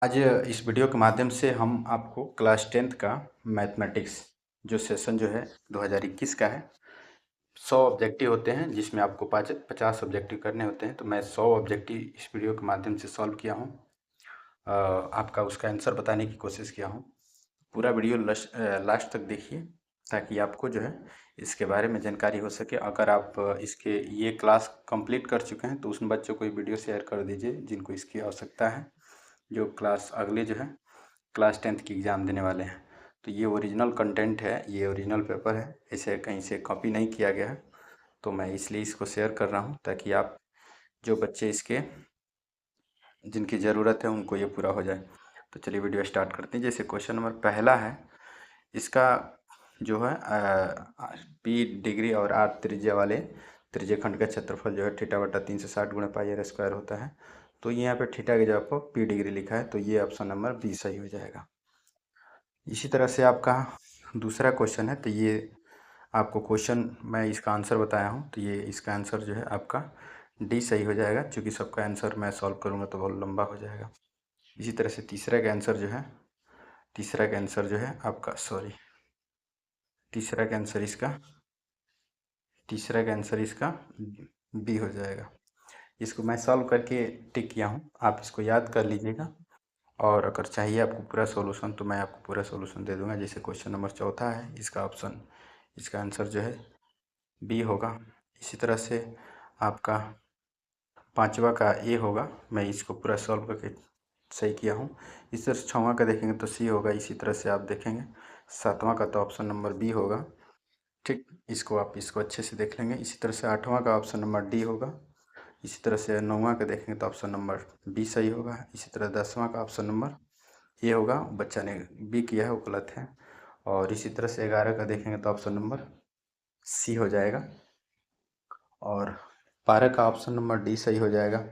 आज इस वीडियो के माध्यम से हम आपको क्लास 10th का मैथमेटिक्स जो सेशन जो है 2021 का है। 100 ऑब्जेक्टिव होते हैं जिसमें आपको 50 ऑब्जेक्टिव करने होते हैं। तो मैं 100 ऑब्जेक्टिव इस वीडियो के माध्यम से सॉल्व किया हूँ। आपका उसका आंसर बताने की कोशिश किया हूँ। पूरा वीडियो लास्ट तक देखिए ताकि आपको जो है इसके बारे में जानकारी हो सके। अगर आप इसके ये क्लास कंप्लीट कर चुके हैं तो उन बच्चों को ये वीडियो शेयर कर दीजिए जिनको इसकी आवश्यकता है, जो क्लास अगले जो है क्लास 10th की एग्ज़ाम देने वाले हैं। तो ये ओरिजिनल कंटेंट है, ये ओरिजिनल पेपर है, इसे कहीं से कॉपी नहीं किया गया है। तो मैं इसलिए इसको शेयर कर रहा हूँ ताकि आप जो बच्चे इसके जिनकी ज़रूरत है उनको ये पूरा हो जाए। तो चलिए वीडियो स्टार्ट करते हैं। जैसे क्वेश्चन नंबर पहला है, इसका जो है पी डिग्री और आर त्रिज्या वाले त्रिज्यखंड का क्षेत्रफल जो है थीटा बटा 360 गुणा पाई आर स्क्वायर होता है। तो यहाँ पे थीटा की जगह पर पी डिग्री लिखा है, तो ये ऑप्शन नंबर बी सही हो जाएगा। इसी तरह से आपका दूसरा क्वेश्चन है, तो ये आपको क्वेश्चन मैं इसका आंसर बताया हूँ, तो ये इसका आंसर जो है आपका डी सही हो जाएगा। क्योंकि सबका आंसर मैं सॉल्व करूँगा तो बहुत लंबा हो जाएगा। इसी तरह से तीसरा का आंसर जो है आपका तीसरा का आंसर इसका बी हो जाएगा। इसको मैं सॉल्व करके टिक किया हूँ, आप इसको याद कर लीजिएगा। और अगर चाहिए आपको पूरा सॉल्यूशन तो मैं आपको पूरा सॉल्यूशन दे दूंगा। जैसे क्वेश्चन नंबर चौथा है, इसका आंसर जो है बी होगा। इसी तरह से आपका पांचवा का ए होगा, मैं इसको पूरा सॉल्व करके सही किया हूँ। इसी तरह से छठवां का देखेंगे तो सी होगा। इसी तरह से आप देखेंगे सातवां का तो ऑप्शन नंबर बी होगा। ठीक, इसको अच्छे से देख लेंगे। इसी तरह से आठवां का ऑप्शन नंबर डी होगा। इसी तरह से नौवां का देखेंगे तो ऑप्शन नंबर बी सही होगा। इसी तरह 10वां का ऑप्शन नंबर ए होगा, बच्चा ने बी किया है वो गलत है। और इसी तरह से 11 का देखेंगे तो ऑप्शन नंबर सी हो जाएगा। और 12 का ऑप्शन नंबर डी सही हो जाएगा।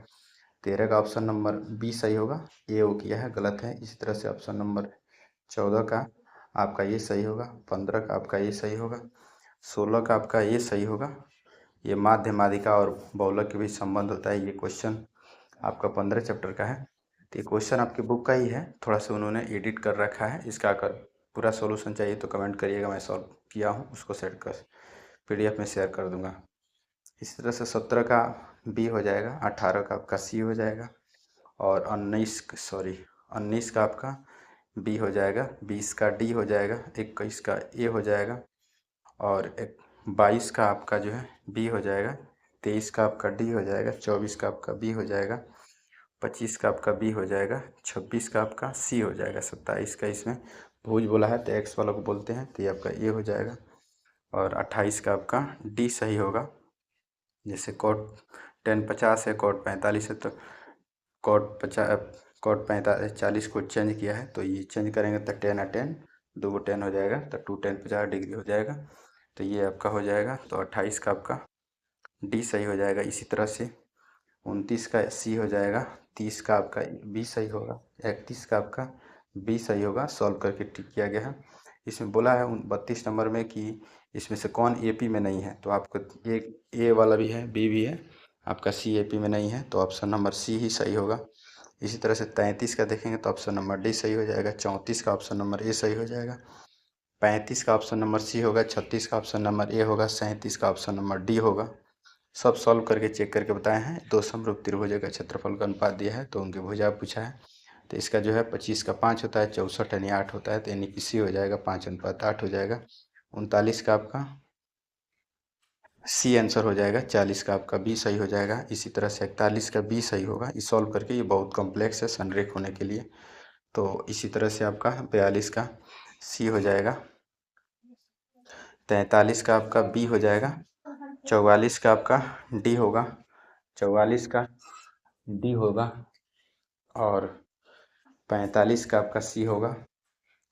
13 का ऑप्शन नंबर बी सही होगा, ए वो किया है गलत है। इसी तरह से ऑप्शन नंबर 14 का आपका ये सही होगा। 15 का आपका ये सही होगा। 16 का आपका ये सही होगा। ये माध्य माध्यिका और बहुलक के बीच संबंध होता है, ये क्वेश्चन आपका 15 चैप्टर का है। तो ये क्वेश्चन आपकी बुक का ही है, थोड़ा सा उन्होंने एडिट कर रखा है। इसका अगर पूरा सॉल्यूशन चाहिए तो कमेंट करिएगा, मैं सॉल्व किया हूँ उसको सेट कर PDF में शेयर कर दूंगा। इस तरह से 17 का बी हो जाएगा। 18 का आपका सी हो जाएगा। और 19 का आपका बी हो जाएगा। 20 का डी हो जाएगा। 21 का ए हो जाएगा। और 22 का आपका जो है बी हो जाएगा। 23 का आपका डी हो जाएगा। 24 का आपका बी हो जाएगा। 25 का आपका बी हो जाएगा। 26 का आपका सी हो जाएगा। 27 का इसमें भुज बोला है तो एक्स वाला को बोलते हैं, तो ये आपका ए हो जाएगा। और 28 का आपका डी सही होगा। जैसे कॉट 10 50 है, कॉट 45 है, तो कॉट 40 को चेंज किया है, तो ये चेंज करेंगे तो 10 और 10 दो गो 10 हो जाएगा, तो 2 10 50 डिग्री हो जाएगा। तो ये आपका हो जाएगा। तो 28 का आपका डी सही हो जाएगा। इसी तरह से 29 का सी हो जाएगा। 30 का आपका बी सही होगा। 31 का आपका बी सही होगा। सॉल्व करके टिक किया गया है। इसमें बोला है 32 नंबर में कि इसमें से कौन AP में नहीं है, तो आपको ए वाला भी है, बी भी है, आपका सी AP में नहीं है, तो ऑप्शन नंबर सी ही सही होगा। इसी तरह से 33 का देखेंगे तो ऑप्शन नंबर डी सही हो जाएगा। 34 का ऑप्शन नंबर ए सही हो जाएगा। 35 का ऑप्शन नंबर सी होगा। 36 का ऑप्शन नंबर ए होगा। 37 का ऑप्शन नंबर डी होगा। सब सॉल्व करके चेक करके बताए हैं। दो समरूप त्रिभुज का क्षेत्रफल का अनुपात दिया है, तो उनके भुजा पूछा है। तो इसका जो है 25 का 5 होता है, 64 यानी 8 होता है, तो यानी कि सी हो जाएगा। 5:8 हो जाएगा। 39 का आपका सी आंसर हो जाएगा। 40 का आपका बी सही हो जाएगा। इसी तरह से 41 का बी सही होगा। इस सॉल्व करके, ये बहुत कॉम्प्लेक्स है संरेख होने के लिए। तो इसी तरह से आपका 42 का सी हो जाएगा। 43 का आपका बी हो जाएगा। 44 का आपका डी होगा। 44 का डी होगा। और 45 का आपका सी होगा।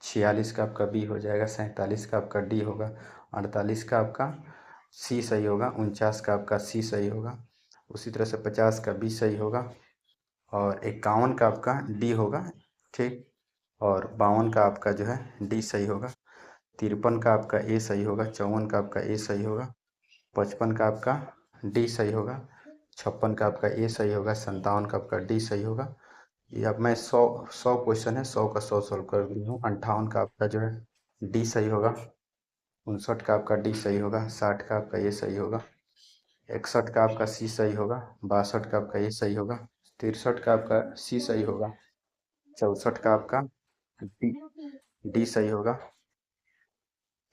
46 का आपका बी हो जाएगा। 47 का आपका डी होगा। 48 का आपका सी सही होगा। 49 का आपका सी सही होगा। उसी तरह से 50 का बी सही होगा। और 51 का आपका डी होगा। ठीक, और 52 का आपका जो है डी सही होगा। 53 का आपका ए सही होगा। 54 का आपका ए सही होगा। 55 का आपका डी सही होगा। 56 का आपका ए सही होगा। 57 का आपका डी सही होगा। ये अब मैं 100 क्वेश्चन है, 100 का 100 सॉल्व कर दी हूँ। 58 का आपका जो है डी सही होगा, 59 का आपका डी सही होगा, 60 का आपका ये सही होगा, 61 का आपका सी सही होगा, 62 का आपका ये सही होगा, 63 का आपका सी सही होगा, 64 का आपका डी डी सही होगा,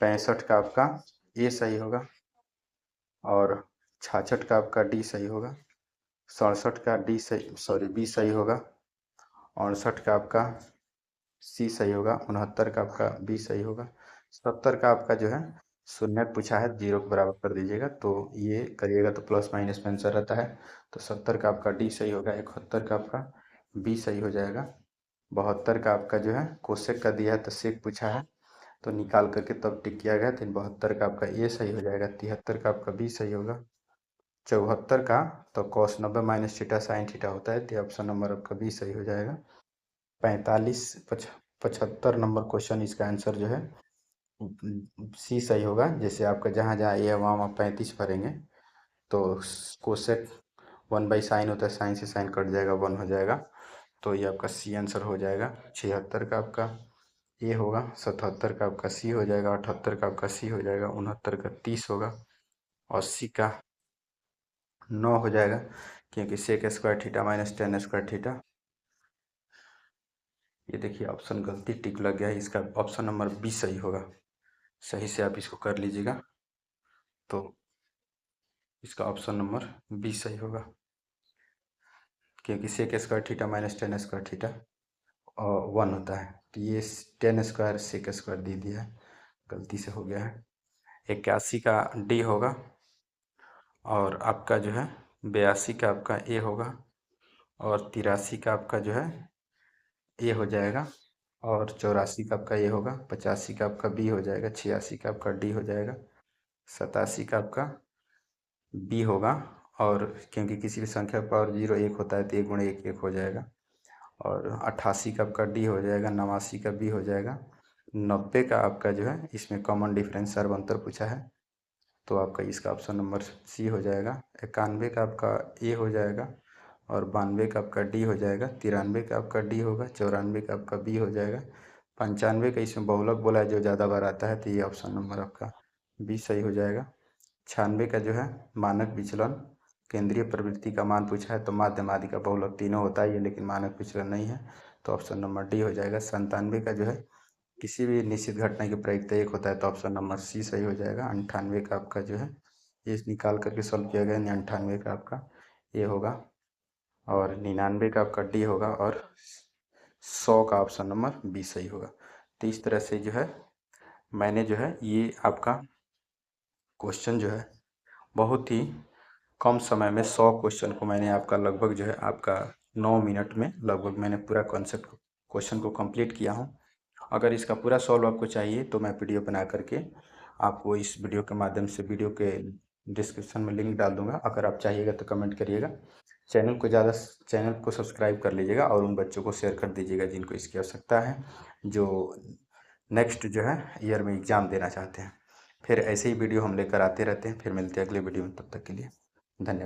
65 का आपका ए सही होगा, और 66 का आपका डी सही होगा, 67 का डी सही, सॉरी बी सही होगा, 68 का आपका सी सही होगा, 69 का आपका बी सही होगा, 70 का आपका जो है शून्य पूछा है, 0 के बराबर कर दीजिएगा, तो ये करिएगा तो प्लस माइनस में आंसर रहता है। तो 70 का आपका डी सही होगा, 71 का आपका बी सही हो जाएगा, 72 का आपका जो है कोसेक का दिया है तो सेक पूछा है तो निकाल करके तब टिक किया गया, तो 72 का आपका ए सही हो जाएगा, 73 का आपका बी सही होगा, 74 का तो cos 90 minus theta sine theta होता है, तो ऑप्शन नंबर आपका बी सही हो जाएगा। 75 नंबर क्वेश्चन इसका आंसर जो है सी सही होगा। जैसे आपका जहाँ जहाँ ए वहाँ 35 भरेंगे तो कोसेक 1/साइन होता है, साइन से साइन कट जाएगा, 1 हो जाएगा, तो ये आपका सी आंसर हो जाएगा। 76 का आपका ए होगा, 77 का आपका सी हो जाएगा, 78 का आपका सी हो जाएगा, 69 का 30 होगा, 80 का 9 हो जाएगा, क्योंकि sec square theta minus tan square theta. ये देखिए ऑप्शन गलती टिक लग गया है, इसका ऑप्शन नंबर बी सही होगा। सही से आप इसको कर लीजिएगा तो इसका ऑप्शन नंबर बी सही होगा, क्योंकि sec square theta minus tan square theta 1 होता है, तो ये 10 स्क्वायर सेक स्क्वायर दे दिया है, गलती से हो गया है। 81 का डी होगा, और आपका जो है 82 का आपका ए होगा, और 83 का आपका जो है ए हो जाएगा, और 84 का आपका ए होगा, 85 का आपका बी हो जाएगा, 86 का आपका डी हो जाएगा, 87 का आपका बी होगा, और क्योंकि किसी भी संख्या का पावर 0 1 होता है तो 1 गुणे 1 1 हो जाएगा, और 88 का आपका डी हो जाएगा, 89 का बी हो जाएगा, 90 का आपका जो है इसमें कॉमन डिफरेंस सर्वंतर पूछा है तो आपका इसका ऑप्शन नंबर सी हो जाएगा। 91 का आपका ए हो जाएगा, और 92 का आपका डी हो जाएगा, 93 का आपका डी होगा, 94 का आपका बी हो जाएगा, 95 का इसमें बहुलक बोला है जो ज़्यादा बार आता है तो ये ऑप्शन नंबर आपका बी सही हो जाएगा। 96 का जो है मानक विचलन केंद्रीय प्रवृत्ति का मान पूछा है तो माध्यम आदि का बहुलक तीनों होता है ये, लेकिन मानक विचलन नहीं है तो ऑप्शन नंबर डी हो जाएगा। 97 का जो है किसी भी निश्चित घटना की प्रायिकता 1 होता है तो ऑप्शन नंबर सी सही हो जाएगा। 98 का आपका जो है ये निकाल करके सॉल्व किया गया, 98 का आपका ये होगा, और 99 का आपका डी होगा, और 100 का ऑप्शन नंबर बी सही होगा। तो इस तरह से जो है मैंने जो है ये आपका क्वेश्चन जो है बहुत ही कम समय में 100 क्वेश्चन को मैंने आपका लगभग जो है आपका 9 मिनट में लगभग मैंने पूरा कॉन्सेप्ट क्वेश्चन को कंप्लीट किया हूँ। अगर इसका पूरा सॉल्व आपको चाहिए तो मैं वीडियो बना करके आपको इस वीडियो के माध्यम से वीडियो के डिस्क्रिप्शन में लिंक डाल दूंगा, अगर आप चाहिएगा तो कमेंट करिएगा। चैनल को सब्सक्राइब कर लीजिएगा और उन बच्चों को शेयर कर दीजिएगा जिनको इसकी आवश्यकता है, जो नेक्स्ट जो है ईयर में एग्ज़ाम देना चाहते हैं। फिर ऐसे ही वीडियो हम लेकर आते रहते हैं। फिर मिलते हैं अगले वीडियो में, तब तक के लिए धन्यवाद।